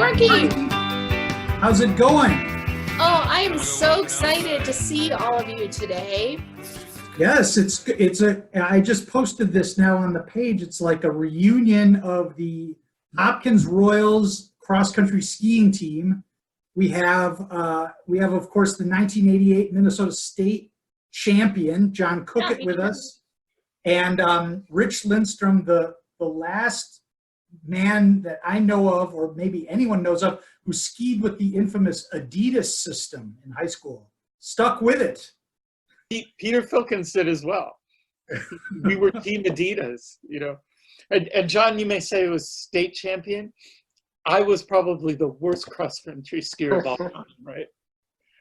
working. How's it going? Oh, I am so excited to see all of you today. Yes, I just posted this now on the page. It's like a reunion of the Hopkins Royals cross-country skiing team. We have of course the 1988 Minnesota State champion John Coequyt with us, and Rich Lindstrom, the last man that I know of, or maybe anyone knows of, who skied with the infamous Adidas system in high school. Stuck with it. Peter Filkins did as well. We were Team Adidas, you know. And John, you may say, was state champion. I was probably the worst cross-country skier of all time, right?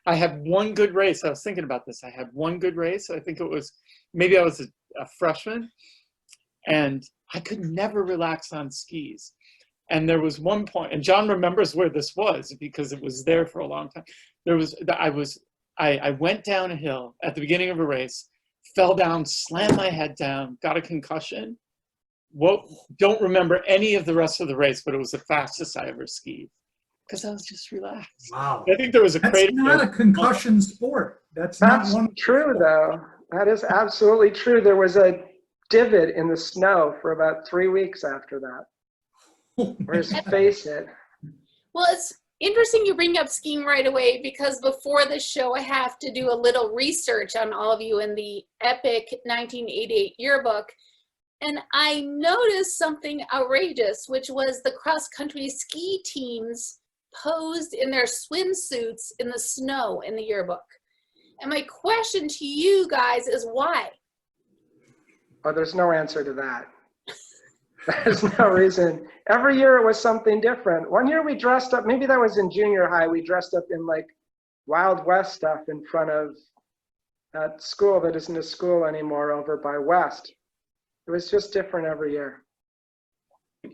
I had one good race. I was thinking about this. I had one good race. I think it was, maybe I was a freshman, and I could never relax on skis. And there was one point, and John remembers where this was because it was there for a long time. I went down a hill at the beginning of a race, fell down, slammed my head down, got a concussion. Don't remember any of the rest of the race, but it was the fastest I ever skied because I was just relaxed. Wow. I think there was a crater. That's not a concussion sport. That's not one. True, though. That is absolutely true. There was a divot in the snow for about 3 weeks after that, where his face hit. Well, it's interesting you bring up skiing right away, because before the show I have to do a little research on all of you in the epic 1988 yearbook, and I noticed something outrageous, which was the cross-country ski teams posed in their swimsuits in the snow in the yearbook. And my question to you guys is why? Oh, there's no answer to that. There's no reason. Every year it was something different. One year we dressed up, maybe that was in junior high, we dressed up in like Wild West stuff in front of that school that isn't a school anymore over by West. It was just different every year.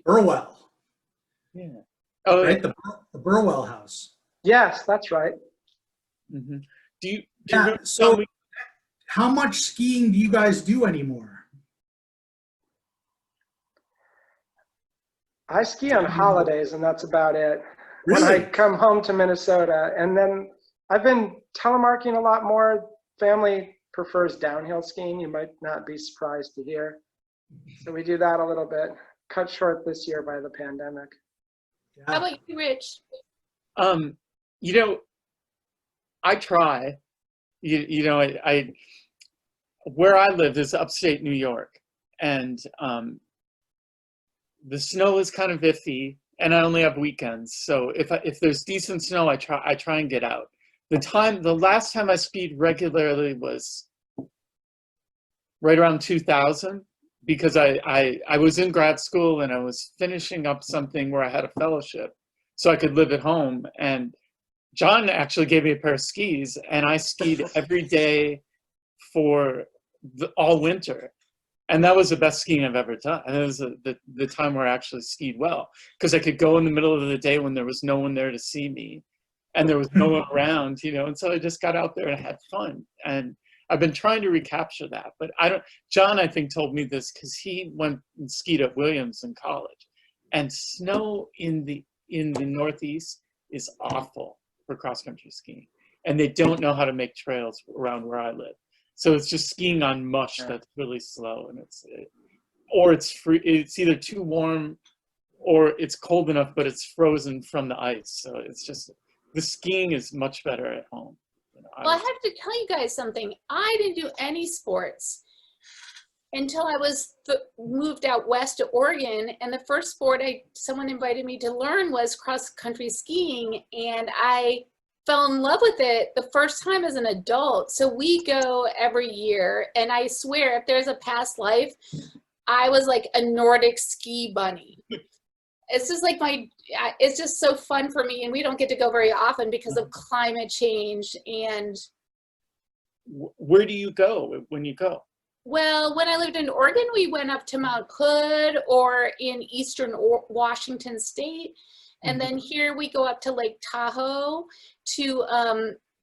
Burwell. Yeah. Oh, Right? The Burwell house. Yes, that's right. Mm-hmm. Do you So how much skiing do you guys do anymore? I ski on holidays, and that's about it. Really? When I come home to Minnesota, and then I've been telemarking a lot more. Family prefers downhill skiing. You might not be surprised to hear. So we do that a little bit. Cut short this year by the pandemic. Yeah. How about you, Rich? You know, I try. You know, I where I live is upstate New York, and the snow is kind of iffy, and I only have weekends. So if there's decent snow, I try and get out. The last time I skied regularly was right around 2000, because I was in grad school and I was finishing up something where I had a fellowship, so I could live at home. And John actually gave me a pair of skis, and I skied every day for all winter. And that was the best skiing I've ever done. And it was the time where I actually skied well, because I could go in the middle of the day when there was no one there to see me and there was no one around, you know, and so I just got out there and had fun. And I've been trying to recapture that, but John, I think, told me this because he went and skied at Williams in college, and snow in the Northeast is awful for cross-country skiing, and they don't know how to make trails around where I live. So it's just skiing on mush that's really slow, and it's free. It's either too warm or it's cold enough, but it's frozen from the ice. So it's just, the skiing is much better at home. Well, I have to tell you guys something. I didn't do any sports until I was moved out west to Oregon, and the first sport someone invited me to learn was cross-country skiing, and I fell in love with it the first time as an adult. So we go every year, and I swear if there's a past life, I was like a Nordic ski bunny. It's just like it's just so fun for me, and we don't get to go very often because of climate change. And where do you go when you go? Well, when I lived in Oregon, we went up to Mount Hood, or in eastern Washington State. And then here we go up to Lake Tahoe to,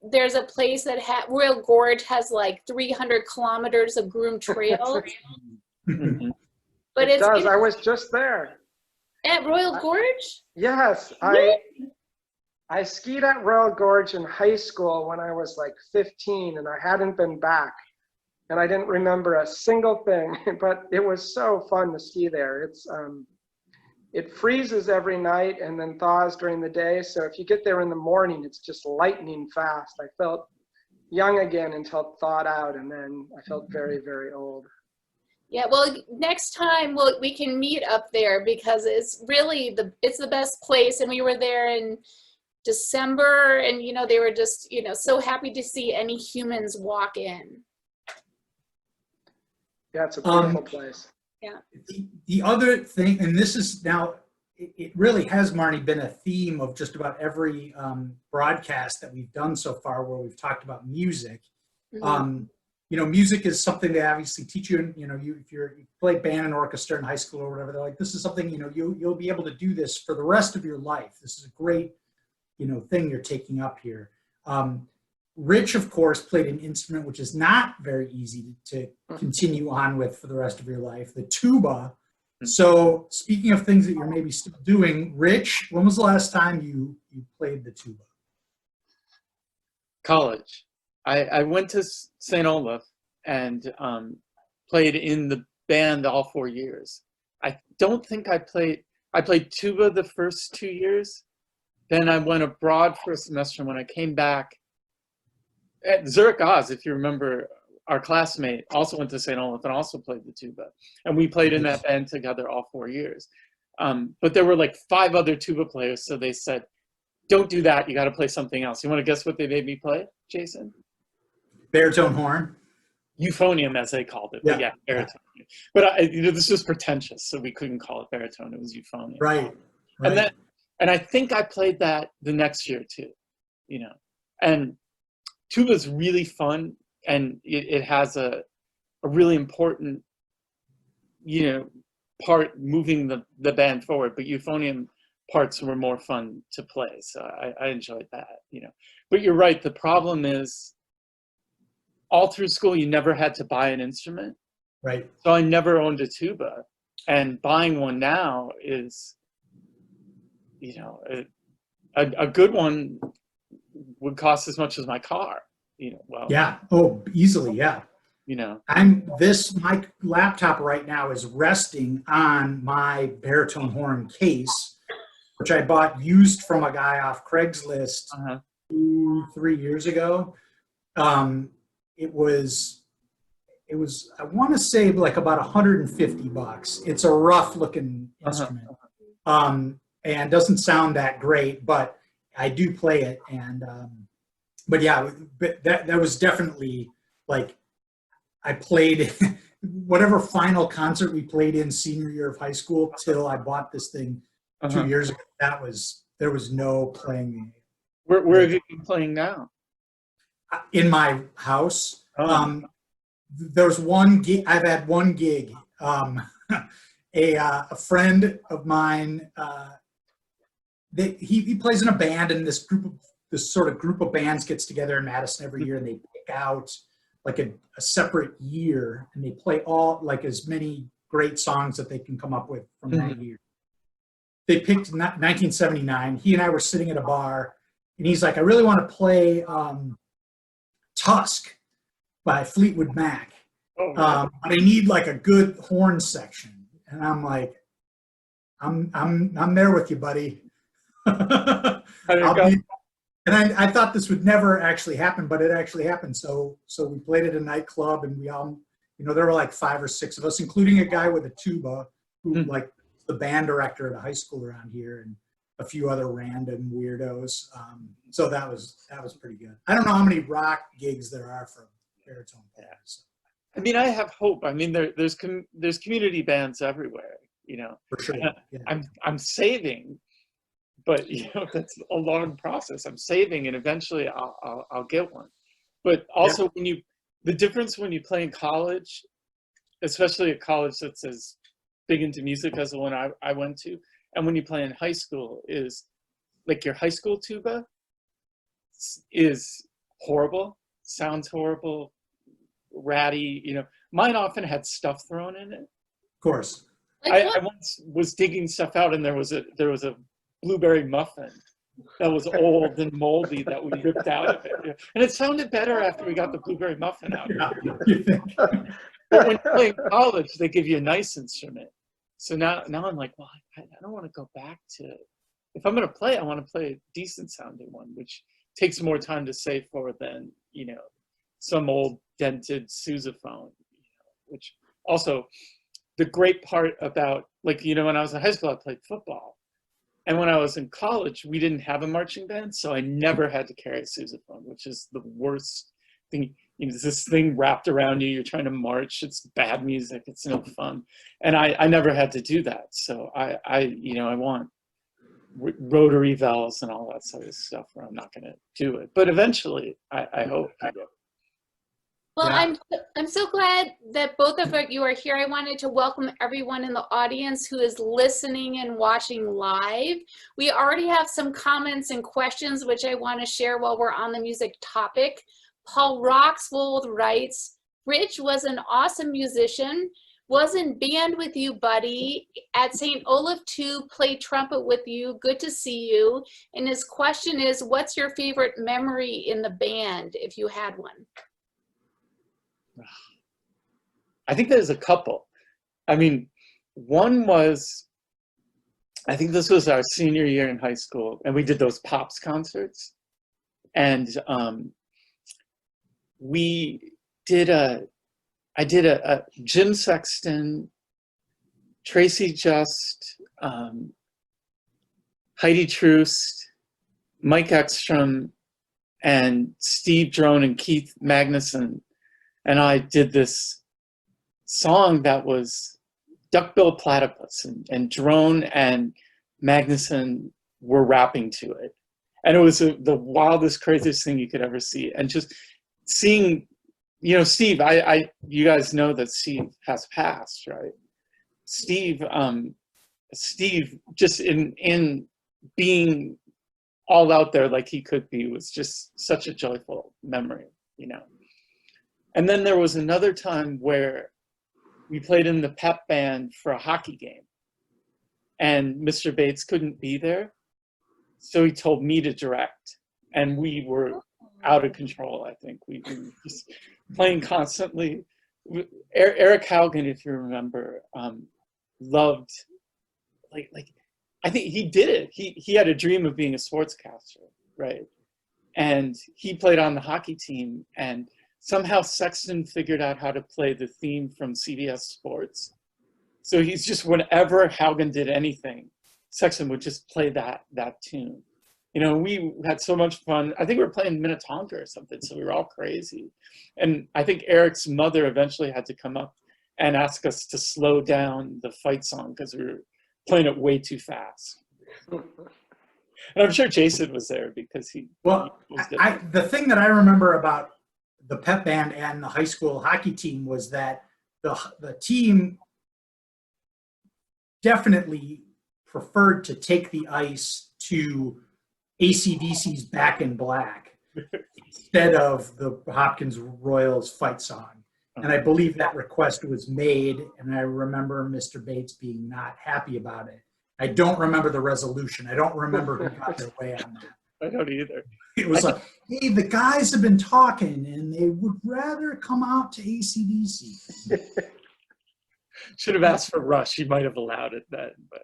there's a place that Royal Gorge has like 300 kilometers of groomed trails. Mm-hmm. But it does. I was just there. At Royal Gorge? Yes, I skied at Royal Gorge in high school when I was like 15, and I hadn't been back. And I didn't remember a single thing, but it was so fun to ski there. It freezes every night and then thaws during the day. So if you get there in the morning, it's just lightning fast. I felt young again until it thawed out, and then I felt very, very old. Yeah, well, next time we can meet up there because it's really it's the best place. And we were there in December, and you know, they were just, you know, so happy to see any humans walk in. Yeah, it's a beautiful place. Yeah. The other thing, and this is now, it really has, Marnie, been a theme of just about every broadcast that we've done so far where we've talked about music. Mhm. You know, music is something they obviously teach you, you know, if you play band and orchestra in high school or whatever, they're like, this is something, you know, you'll be able to do this for the rest of your life. This is a great, you know, thing you're taking up here. Rich, of course, played an instrument which is not very easy to continue on with for the rest of your life, the tuba. So speaking of things that you're maybe still doing, Rich, when was the last time you played the tuba? College. I went to St. Olaf and played in the band all 4 years. I don't think I played tuba the first 2 years. Then I went abroad for a semester. When I came back, at Zurich Oz, if you remember, our classmate also went to St. Olaf and also played the tuba. And we played in that band together all 4 years. But there were like 5 other tuba players, so they said, don't do that, you gotta play something else. You wanna guess what they made me play, Jason? Baritone horn. Euphonium, as they called it, but yeah, baritone. But you know, this was pretentious, so we couldn't call it baritone, it was euphonium. Right. And I think I played that the next year too, you know. And tuba's really fun, and it has a really important, you know, part moving the band forward, but euphonium parts were more fun to play, so I enjoyed that, you know. But you're right, the problem is all through school you never had to buy an instrument. Right. So I never owned a tuba, and buying one now is, you know, a good one would cost as much as my car, you know. Well, Yeah. Oh, easily. Yeah. you know. My laptop right now is resting on my baritone horn case, which I bought used from a guy off Craigslist 2-3 years ago. It was I want to say like about $150. It's a rough looking instrument, and doesn't sound that great, but I do play it. And but yeah, but that was definitely like, I played whatever final concert we played in senior year of high school till I bought this thing 2 years ago. There was no playing. Where have you been playing now? In my house. There's one gig. I've had one gig. A friend of mine, he plays in a band, and this sort of group of bands gets together in Madison every year, and they pick out like a separate year, and they play all like as many great songs that they can come up with from that year. They picked 1979. He and I were sitting at a bar, and he's like, I really want to play Tusk by Fleetwood Mac. But I need like a good horn section. And I'm like, I'm there with you, buddy. And I thought this would never actually happen, but it actually happened. So we played at a nightclub, and we all, you know, there were like 5 or 6 of us, including a guy with a tuba who like the band director at a high school around here, and a few other random weirdos. So that was pretty good. I don't know how many rock gigs there are for baritone players. I mean, I have hope. I mean, there's community bands everywhere, you know. For sure. Yeah. I'm saving, but you know, that's a long process. I'm saving, and eventually I'll get one. But also, the difference when you play in college, especially a college that's as big into music as the one I went to, and when you play in high school, is like your high school tuba is horrible, sounds horrible, ratty, you know. Mine often had stuff thrown in it. Of course. I once was digging stuff out, and there was a blueberry muffin that was old and moldy that we ripped out of it, and it sounded better after we got the blueberry muffin out. You think? But when you play in college, they give you a nice instrument. So now I'm like, well, I don't want to go back to. If I'm going to play, I want to play a decent sounding one, which takes more time to save for than some old dented sousaphone. Which also, the great part about when I was in high school, I played football, and when I was in college, we didn't have a marching band, so I never had to carry a sousaphone, which is the worst thing. This thing wrapped around you, you're trying to march, it's bad music, it's no fun. And I never had to do that. So I want rotary valves and all that sort of stuff where I'm not gonna do it. But eventually, I hope I do. Well, Yeah. I'm so glad that both of you are here. I wanted to welcome everyone in the audience who is listening and watching live. We already have some comments and questions which I want to share while we're on the music topic. Paul Roxwold writes, Rich was an awesome musician, was in band with you, buddy, at St. Olaf too, played trumpet with you, good to see you. And his question is, what's your favorite memory in the band, if you had one? I think there's a couple. I mean, one was, I think this was our senior year in high school, and we did those Pops concerts. And I did a Jim Sexton, Tracy Just, Heidi Troost, Mike Ekstrom, and Steve Drone and Keith Magnuson. And I did this song that was Duckbill Platypus, and Drone and Magnuson were rapping to it. And it was the wildest, craziest thing you could ever see. And just seeing, Steve, you guys know that Steve has passed, right? Steve just in being all out there like he could be was just such a joyful memory, And then there was another time where we played in the pep band for a hockey game, and Mr. Bates couldn't be there, so he told me to direct, and we were out of control. I think we were just playing constantly. Eric Haugen, if you remember, loved like I think he did it. He had a dream of being a sportscaster, right? And he played on the hockey team, and somehow Sexton figured out how to play the theme from CBS Sports. So he's just, whenever Haugen did anything, Sexton would just play that tune. We had so much fun. I think we were playing Minnetonka or something, so we were all crazy. And I think Eric's mother eventually had to come up and ask us to slow down the fight song because we were playing it way too fast. And I'm sure Jason was there because he was the thing that I remember about the pep band and the high school hockey team was that the team definitely preferred to take the ice to AC/DC's Back in Black instead of the Hopkins Royals fight song. And I believe that request was made, and I remember Mr. Bates being not happy about it. I don't remember the resolution. I don't remember who got their way on that. I don't either. It was like, hey, the guys have been talking, and they would rather come out to AC/DC. Should have asked for Rush. He might have allowed it then, but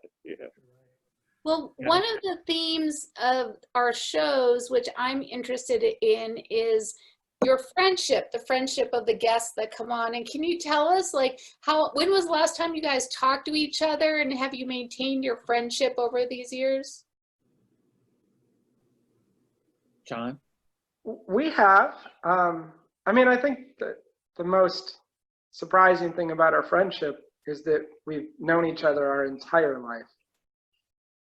Well, one of the themes of our shows, which I'm interested in, is your friendship, the friendship of the guests that come on. And can you tell us, when was the last time you guys talked to each other, and have you maintained your friendship over these years? John? We have. I think that the most surprising thing about our friendship is that we've known each other our entire life.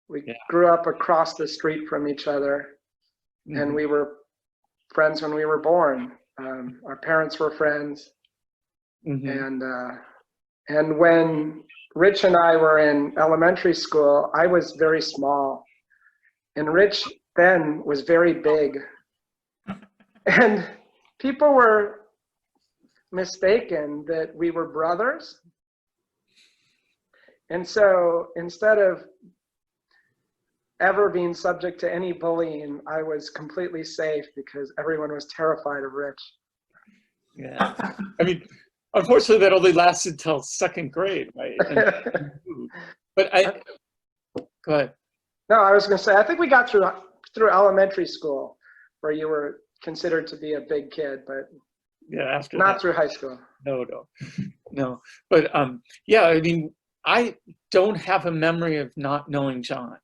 We grew up across the street from each other, and we were friends when we were born. Our parents were friends, and when Rich and I were in elementary school, I was very small, and Rich then was very big, and people were mistaken that we were brothers. And so instead of ever being subject to any bullying, I was completely safe because everyone was terrified of Rich. Yeah. I mean, unfortunately, that only lasted till second grade, right? But go ahead. No, I was going to say, I think we got through elementary school where you were considered to be a big kid, but Yeah, after not that. through high school. No. But yeah, I mean, I don't have a memory of not knowing John.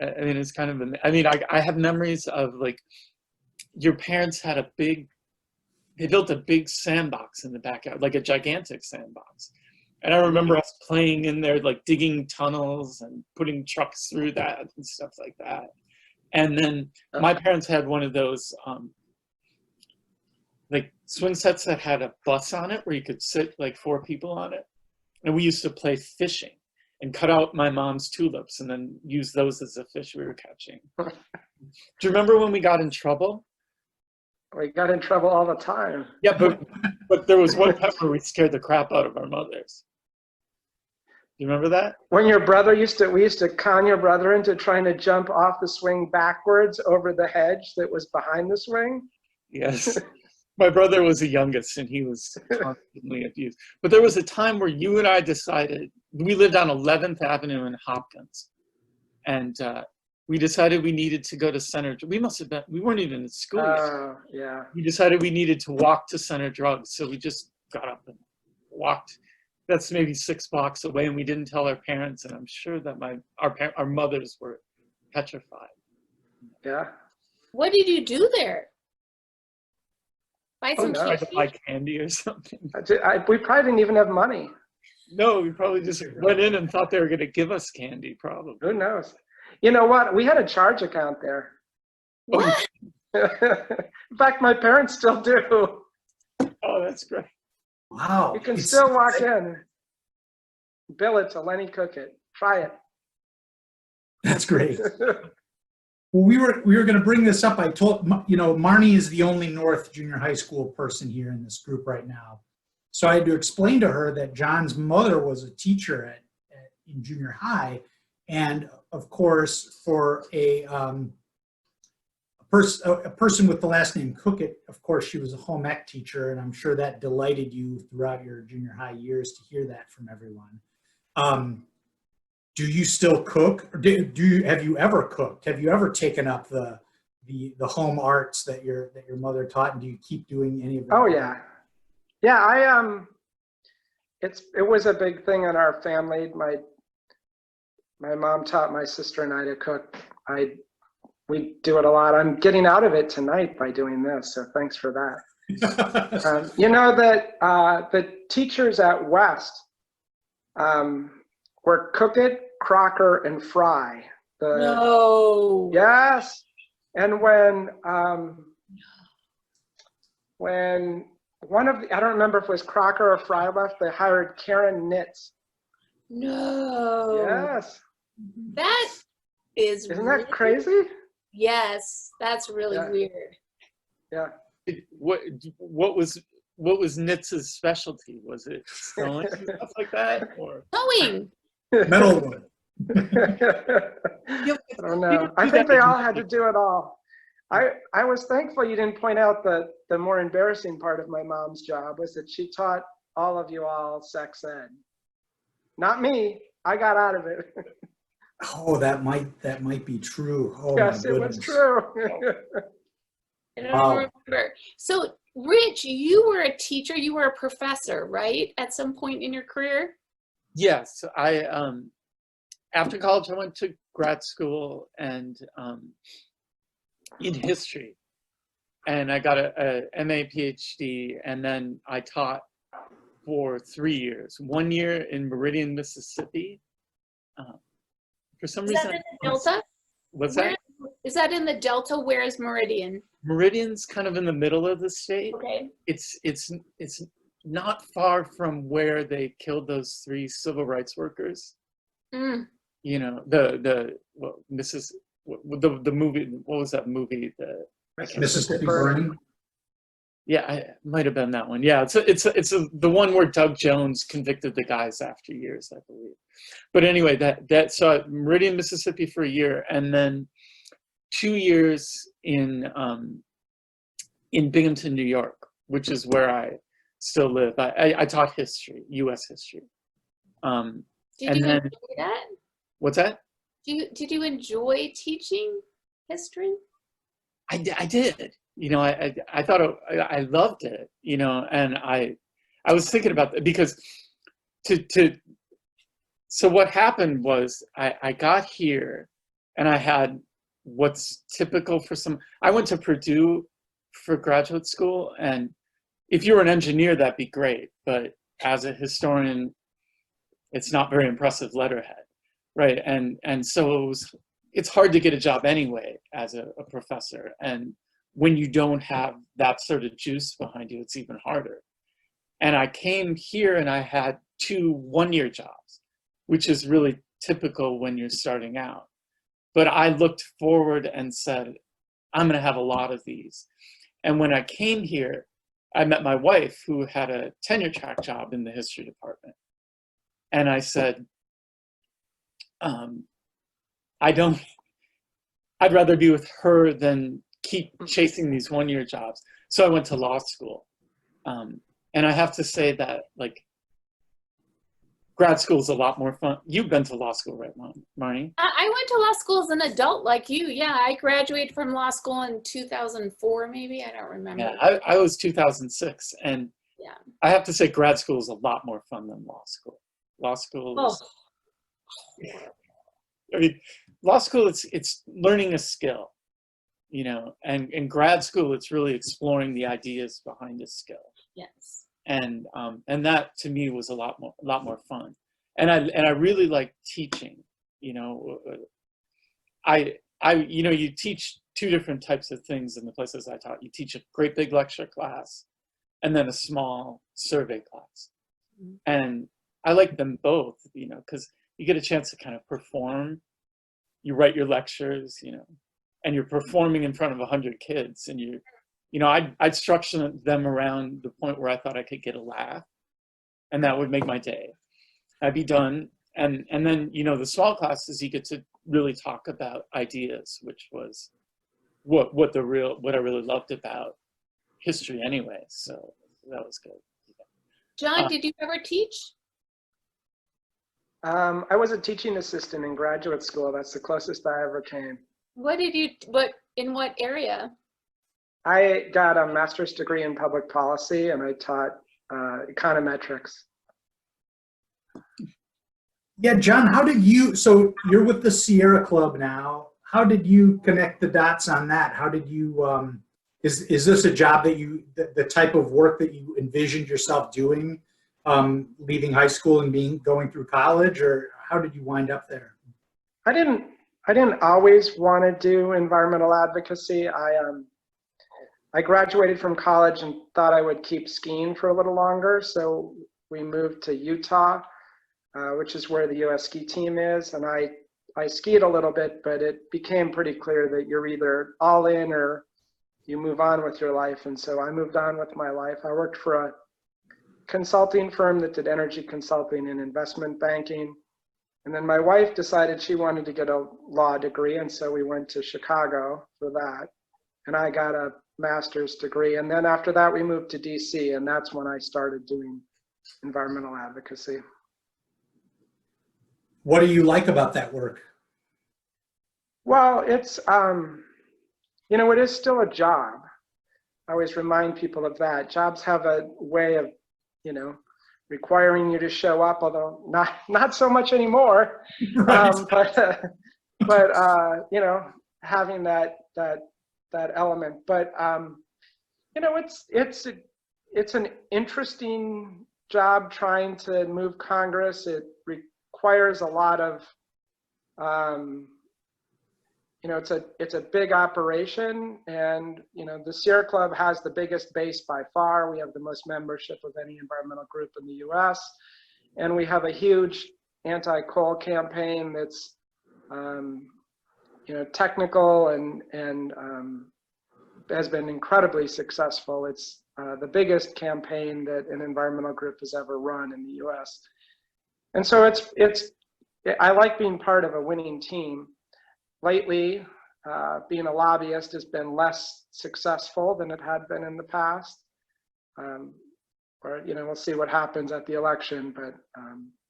I mean, it's kind of, I have memories of like, your parents had they built a big sandbox in the backyard, like a gigantic sandbox. And I remember us playing in there, like digging tunnels and putting trucks through that and stuff like that. And then my parents had one of those like swing sets that had a bus on it where you could sit like 4 people on it. And we used to play fishing and cut out my mom's tulips and then use those as the fish we were catching. Do you remember when we got in trouble? We got in trouble all the time. Yeah, but there was one time where we scared the crap out of our mothers. You remember that? When your brother we used to con your brother into trying to jump off the swing backwards over the hedge that was behind the swing. Yes. My brother was the youngest and he was constantly abused. But there was a time where you and I decided, we lived on 11th Avenue in Hopkins. And we decided we needed to go to Center. We weren't even in school yet. Yeah. We decided we needed to walk to Center Drugs. So we just got up and walked. That's maybe 6 blocks away, and we didn't tell our parents. And I'm sure that our mothers were petrified. Yeah. What did you do there? Buy some Tried to candy? buy candy or something. We probably didn't even have money. No, we probably just went in and thought they were going to give us candy, probably. Who knows? You know what? We had a charge account there. What? In fact, my parents still do. Oh, that's great. Wow. You can still walk in, bill it to Lenny Coequyt. Try it. That's great. Well, we were going to bring this up. I told, Marnie is the only North Junior High School person here in this group right now. So I had to explain to her that John's mother was a teacher in junior high. And of course, for a person with the last name Coequyt, of course, she was a home ec teacher. And I'm sure that delighted you throughout your junior high years to hear that from everyone. Do you still cook? Or have you ever cooked? Have you ever taken up the home arts that your mother taught, and do you keep doing any of that? Oh yeah, yeah. It was a big thing in our family. My mom taught my sister and I to cook. We do it a lot. I'm getting out of it tonight by doing this, so thanks for that. You know that the teachers at West were Coequyt, Crocker, and Fry. No. Yes, and when one of I don't remember if it was Crocker or Fry left, they hired Karen Nitz. No. Yes. That is. Isn't really, that crazy? Yes, that's really weird. Yeah. What was Nitz's specialty? Was it sewing and stuff like that, or Sewing. Metalwood. I don't know. I think they all had to do it all. I was thankful you didn't point out the more embarrassing part of my mom's job was that she taught all of you all sex ed. Not me. I got out of it. Oh, that might be true. Oh, Yes, my it goodness. was true. I don't remember. So, Rich, you were a teacher. You were a professor, right? At some point in your career? yes, I after college I went to grad school and in history, and I got a MA PhD, and then I taught for 3 years. 1 year in Meridian, Mississippi. For some Is reason, that in the Delta? what's that? Is that in the Delta? Where is Meridian? Meridian's kind of in the middle of the state. Okay. It's not far from where they killed those 3 civil rights workers. Mm. You know, the movie. What was that movie? Mississippi Burning. Yeah, it might have been that one. Yeah, the one where Doug Jones convicted the guys after years, I believe. But anyway, so Meridian, Mississippi for a year, and then 2 years in Binghamton, New York, which is where I still live. I taught history, U.S. history. Did And you then, enjoy that? what's that? Did you enjoy teaching history? I did. You know, I thought I loved it. You know, and I was thinking about that because so what happened was I got here and I had what's typical for some. I went to Purdue for graduate school, and if you were an engineer, that'd be great. But as a historian, it's not very impressive letterhead, right? And so it's hard to get a job anyway as a professor. And when you don't have that sort of juice behind you, it's even harder. And I came here and I had 2 one-year jobs, which is really typical when you're starting out. But I looked forward and said, I'm gonna have a lot of these. And when I came here, I met my wife who had a tenure track job in the history department. And I said, I'd rather be with her than keep chasing these one-year jobs. So I went to law school. And I have to say that, like, grad school is a lot more fun. You've been to law school, right, Marnie? I went to law school as an adult like you. Yeah, I graduated from law school in 2004, maybe. I don't remember. Yeah, I was 2006. And Yeah. I have to say grad school is a lot more fun than law school. Law school is, I mean, law school, it's learning a skill, you know, and in grad school, it's really exploring the ideas behind a skill. Yes. And that to me was a lot more fun. And I really like teaching, you know. You know, you teach 2 different types of things in the places I taught. You teach a great big lecture class and then a small survey class. Mm-hmm. And I like them both, you know, because you get a chance to kind of perform. You write your lectures, you know, and you're performing in front of 100 kids, and you know, I'd structure them around the point where I thought I could get a laugh, and that would make my day. I'd be done, and then, you know, the small classes, you get to really talk about ideas, which was what I really loved about history anyway. So that was good. John, did you ever teach? I was a teaching assistant in graduate school. That's the closest I ever came. In what area? I got a master's degree in public policy, and I taught econometrics. Yeah, John, so you're with the Sierra Club now. How did you connect the dots on that? How did you, is this a job that the type of work that you envisioned yourself doing, leaving high school and going through college, or how did you wind up there? I didn't always want to do environmental advocacy. I graduated from college and thought I would keep skiing for a little longer. So we moved to Utah, which is where the US ski team is. And I skied a little bit, but it became pretty clear that you're either all in or you move on with your life. And so I moved on with my life. I worked for a consulting firm that did energy consulting and investment banking. And then my wife decided she wanted to get a law degree. And so we went to Chicago for that. And I got a master's degree. And then after that, we moved to DC. And that's when I started doing environmental advocacy. What do you like about that work? Well, it's, you know, it is still a job. I always remind people of that. Jobs have a way of, you know, requiring you to show up, although not so much anymore. Right. But you know, having that element. But you know, it's an interesting job trying to move Congress. It requires a lot of you know, it's a big operation, and you know, the Sierra Club has the biggest base by far. We have the most membership of any environmental group in the US, and we have a huge anti-coal campaign that's you know, technical and has been incredibly successful. It's the biggest campaign that an environmental group has ever run in the US. And so I like being part of a winning team. Lately, being a lobbyist has been less successful than it had been in the past. Or, we'll see what happens at the election, but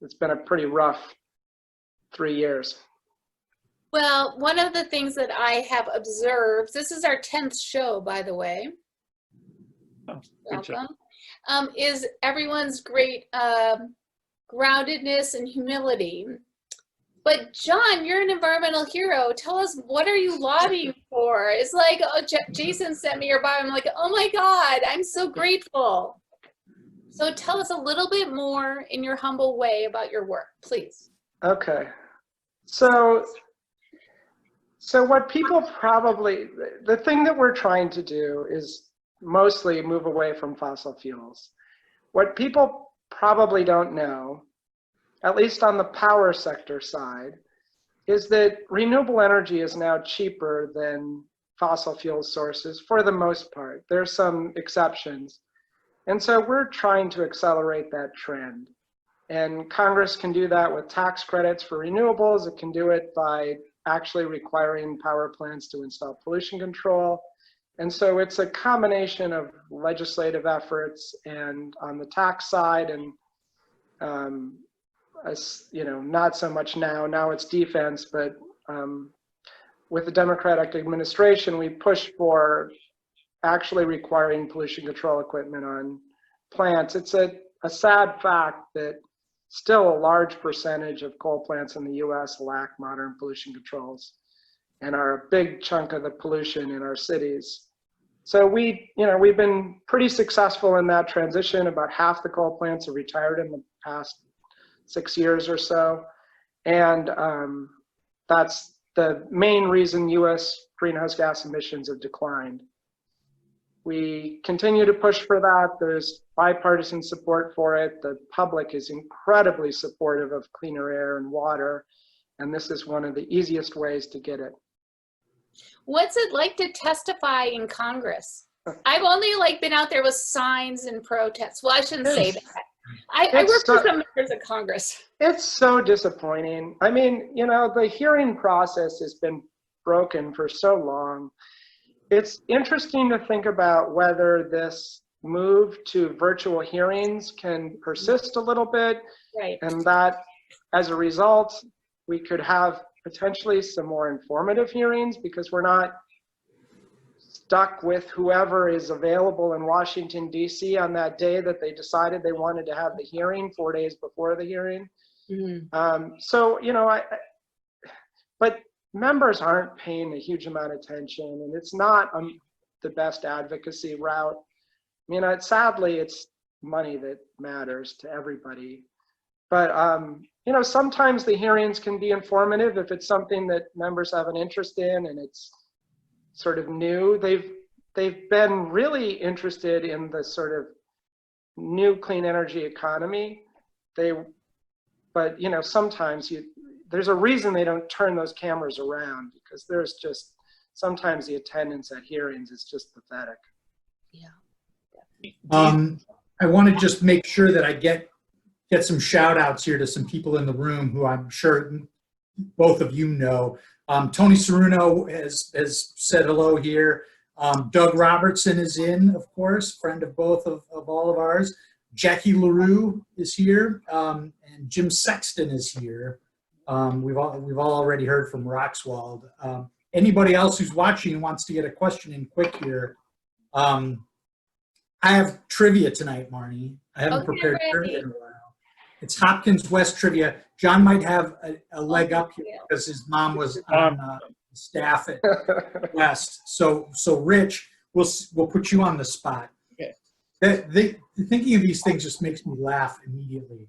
it's been a pretty rough 3 years. Well, one of the things that I have observed, this is our 10th show, by the way. Oh, good job. Welcome. Is everyone's great groundedness and humility. But John, you're an environmental hero. Tell us, what are you lobbying for? It's like, oh, Jason sent me your bio. I'm like, oh my God, I'm so grateful. So tell us a little bit more in your humble way about your work, please. Okay. So what people probably, the thing that we're trying to do is mostly move away from fossil fuels. What people probably don't know, at least on the power sector side, is that renewable energy is now cheaper than fossil fuel sources for the most part. There's some exceptions. And so we're trying to accelerate that trend. And Congress can do that with tax credits for renewables. It can do it by actually requiring power plants to install pollution control. And so it's a combination of legislative efforts and on the tax side, and not so much now it's defense, but with the Democratic administration, we push for actually requiring pollution control equipment on plants. It's a sad fact that still a large percentage of coal plants in the US lack modern pollution controls and are a big chunk of the pollution in our cities. So we've been pretty successful in that transition. About half the coal plants have retired in the past 6 years or so. And that's the main reason US greenhouse gas emissions have declined. We continue to push for that. There's bipartisan support for it. The public is incredibly supportive of cleaner air and water, and this is one of the easiest ways to get it. What's it like to testify in Congress? I've only been out there with signs and protests. Well, I shouldn't say that. I work for some members of Congress. It's so disappointing. I mean, the hearing process has been broken for so long. It's interesting to think about whether this move to virtual hearings can persist a little bit. Right. And that as a result, we could have potentially some more informative hearings, because we're not stuck with whoever is available in Washington, D.C. on that day that they decided they wanted to have the hearing 4 days before the hearing. Mm-hmm. But members aren't paying a huge amount of attention, and it's not the best advocacy route. I mean, sadly, it's money that matters to everybody. But, sometimes the hearings can be informative if it's something that members have an interest in and it's sort of new. They've been really interested in the sort of new clean energy economy. But sometimes there's a reason they don't turn those cameras around, because there's just sometimes the attendance at hearings is just pathetic. Yeah. I want to just make sure that I get some shout outs here to some people in the room who I'm sure both of you know. Tony Ceruno has said hello here. Doug Robertson is in, of course, friend of both of all of ours. Jackie LaRue is here, and Jim Sexton is here. We've all already heard from Roxwald. Anybody else who's watching and wants to get a question in quick here? I have trivia tonight, Marnie. I haven't prepared trivia in a while. It's Hopkins West trivia. John might have a leg up here because his mom was on staff at West. So Rich, we'll put you on the spot. Okay. Thinking of these things just makes me laugh immediately.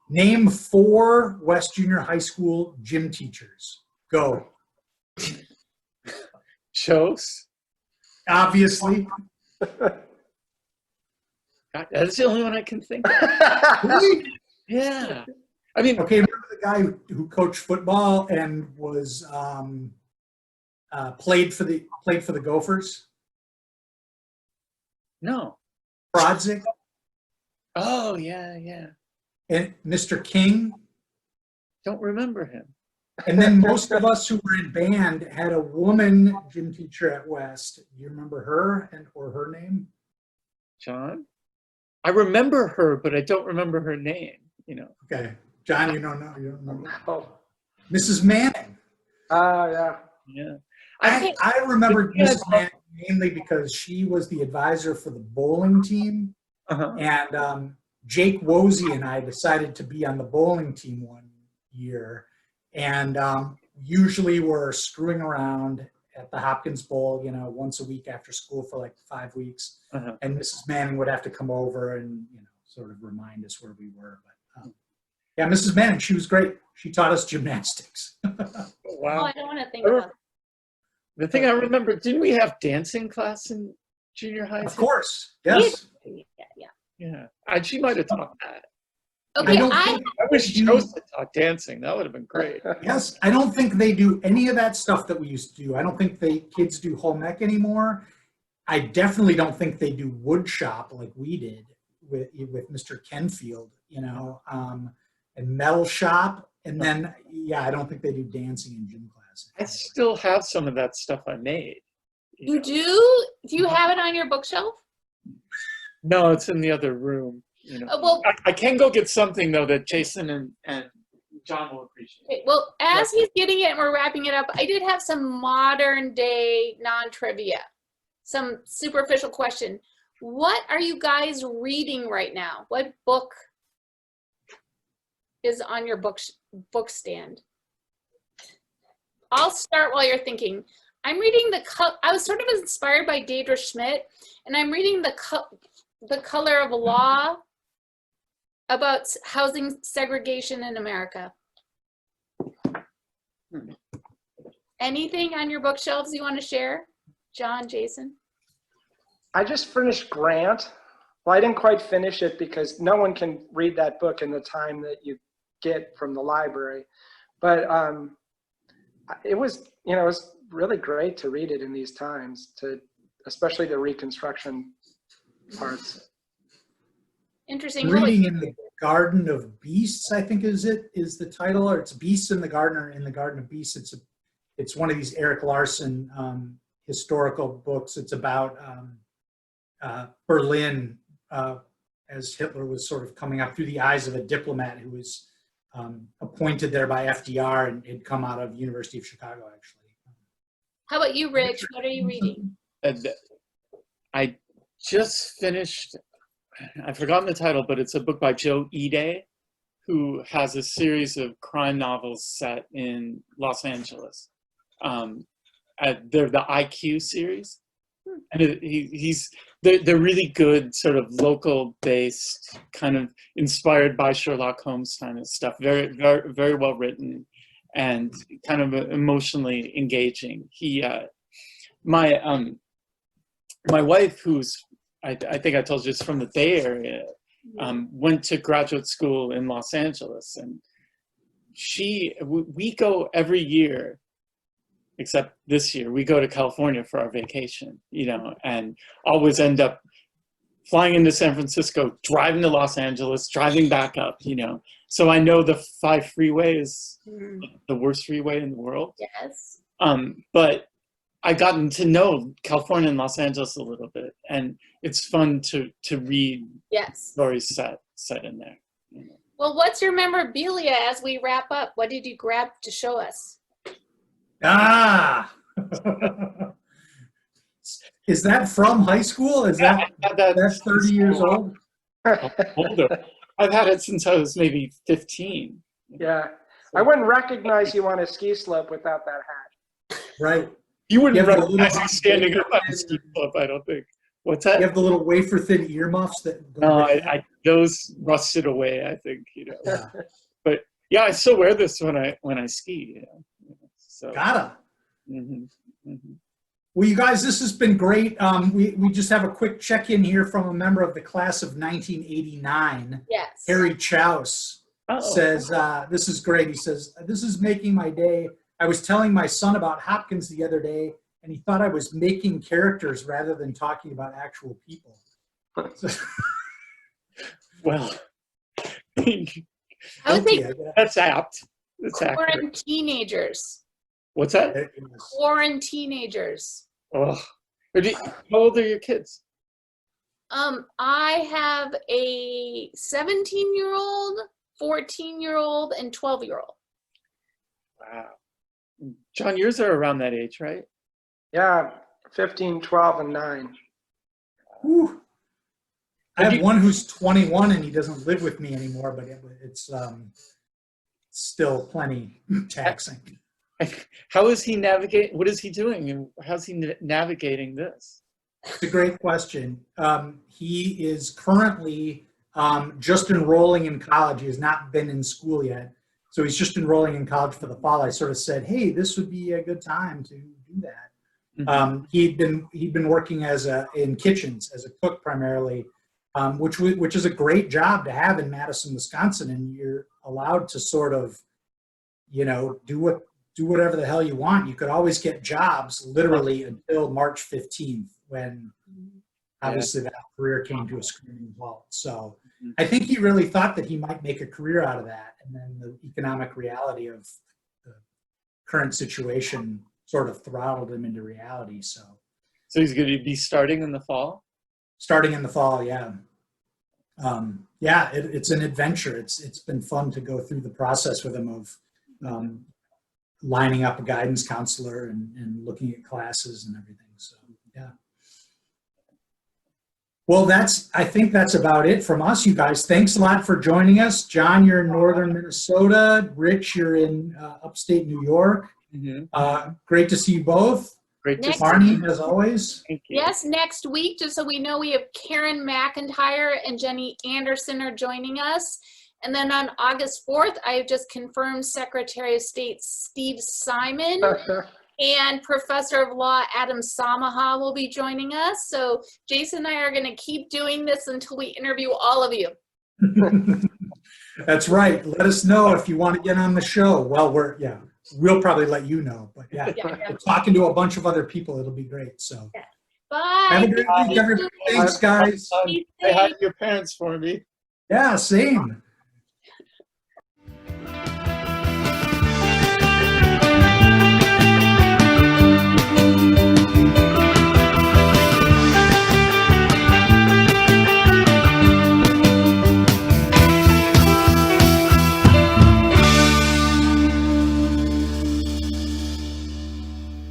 Name 4 West Junior High School gym teachers. Go. Shows. Obviously. God, that's the only one I can think of. Really? Yeah. I mean, okay, remember the guy who coached football and was played for the Gophers? No. Prodzik, Oh, yeah, yeah. and Mr. King. Don't remember him. And then most of us who were in band had a woman gym teacher at West. Do you remember her or her name? John? I remember her, but I don't remember her name, you know. Okay. John, you don't know? You don't remember? Oh, Mrs. Manning. yeah. Yeah. I remember Yeah. Mrs. Manning mainly because she was the advisor for the bowling team. Uh-huh. And Jake Wozy and I decided to be on the bowling team one year. And usually we're screwing around at the Hopkins Bowl, you know, once a week after school for like 5 weeks. Uh-huh. And Mrs. Manning would have to come over and, you know, sort of remind us where we were. But yeah, Mrs. Manning, she was great. She taught us gymnastics. Oh, Wow. I don't want to think about it. The thing I remember, didn't we have dancing class in junior high? Of too? course, yes. Yeah. Yeah. She might have taught that. Okay, don't I think- I wish Joseph taught dancing. That would have been great. Yes, I don't think they do any of that stuff that we used to do. I don't think kids do home ec anymore. I definitely don't think they do wood shop like we did with Mr. Kenfield, you know, and metal shop. And then, yeah, I don't think they do dancing in gym class. I still have some of that stuff I made. you know. do you have it on your bookshelf? No, it's in the other room. You know. Well, I can go get something though that Jason and John will appreciate. okay, well, as he's getting it and we're wrapping it up, I did have some modern day non-trivia, some superficial question. What are you guys reading right now? What book is on your book stand? I'll start while you're thinking. I'm reading I was sort of inspired by Deidre Schmidt, and I'm reading The Color of Law about housing segregation in America. Anything on your bookshelves you want to share? John, Jason? I just finished Grant. Well, I didn't quite finish it because no one can read that book in the time that you get from the library. But it was, you know, it was really great to read it in these times, especially the Reconstruction parts. Interesting. Reading in the Garden of Beasts, I think is the title, or it's Beasts in the Garden of Beasts. It's one of these Eric Larson historical books. It's about Berlin as Hitler was sort of coming up through the eyes of a diplomat who was appointed there by FDR and had come out of University of Chicago, actually. How about you, Rich? What are you reading? I just finished, I've forgotten the title, but it's a book by Joe Ide, who has a series of crime novels set in Los Angeles. They're the IQ series. And they're really good, sort of local based, kind of inspired by Sherlock Holmes kind of stuff. Very, very, very well written and kind of emotionally engaging. My wife, who's, I think I told you, is from the Bay Area, went to graduate school in Los Angeles, and we go every year, except this year, we go to California for our vacation, you know, and always end up flying into San Francisco, driving to Los Angeles, driving back up, you know. So I know the 5 freeway is the worst freeway in the world. Yes. But I've gotten to know California and Los Angeles a little bit, and it's fun to read stories set in there. You know. Well, what's your memorabilia as we wrap up? What did you grab to show us? Ah! Is that from high school? Is that's 30 years old? Older. I've had it since I was maybe 15. Yeah, I wouldn't recognize you on a ski slope without that hat. Right. You wouldn't You have the recognize little- me standing up on a ski slope, I don't think. What's that? You have the little wafer thin earmuffs that go No, with I those rusted away, I think, you know. Yeah. But yeah, I still wear this when I ski, you know. So. Gotta. Mhm, mhm. Well, you guys, this has been great. We just have a quick check-in here from a member of the class of 1989. Yes. Harry Chouse says, this is great. He says, this is making my day. I was telling my son about Hopkins the other day, and he thought I was making characters rather than talking about actual people. Well, I would say Guilty, I guess. that's apt. That's accurate. quarantinagers. What's that? Quarantinagers. Oh, how old are your kids? I have a 17-year-old, 14-year-old, and 12-year-old. Wow. John, yours are around that age, right? Yeah, 15, 12, and 9. Whew. I have one who's 21 and he doesn't live with me anymore, but it's still plenty taxing. How is he navigating? What is he doing, and how's he navigating this? It's a great question. He is currently just enrolling in college. He has not been in school yet. So he's just enrolling in college for the fall. I sort of said, hey, this would be a good time to do that. Mm-hmm. He'd been working in kitchens as a cook primarily, which is a great job to have in Madison, Wisconsin, and you're allowed to sort of, do whatever the hell you want. You could always get jobs literally until March 15th, when obviously that career came to a screaming halt. So I think he really thought that he might make a career out of that, and then the economic reality of the current situation sort of throttled him into reality. So he's going to be starting in the fall? Starting in the fall, yeah. It's an adventure. It's been fun to go through the process with him of lining up a guidance counselor and looking at classes and everything. So, yeah. Well, I think that's about it from us, you guys. Thanks a lot for joining us. John, you're in northern Minnesota. Rich, you're in upstate New York. Mm-hmm. Great to see you both. Great to Next see Barney, as always. Thank you. Yes, next week, just so we know, we have Karen McIntyre and Jenny Anderson are joining us. And then on August 4th, I have just confirmed Secretary of State Steve Simon and Professor of Law Adam Samaha will be joining us. So Jason and I are going to keep doing this until we interview all of you. That's right. Let us know if you want to get on the show. Well, we'll probably let you know, but yeah, we're talking to a bunch of other people. It'll be great. So Bye. have a great week, everybody. Thanks, guys. Say hi to your parents for me. Yeah, same.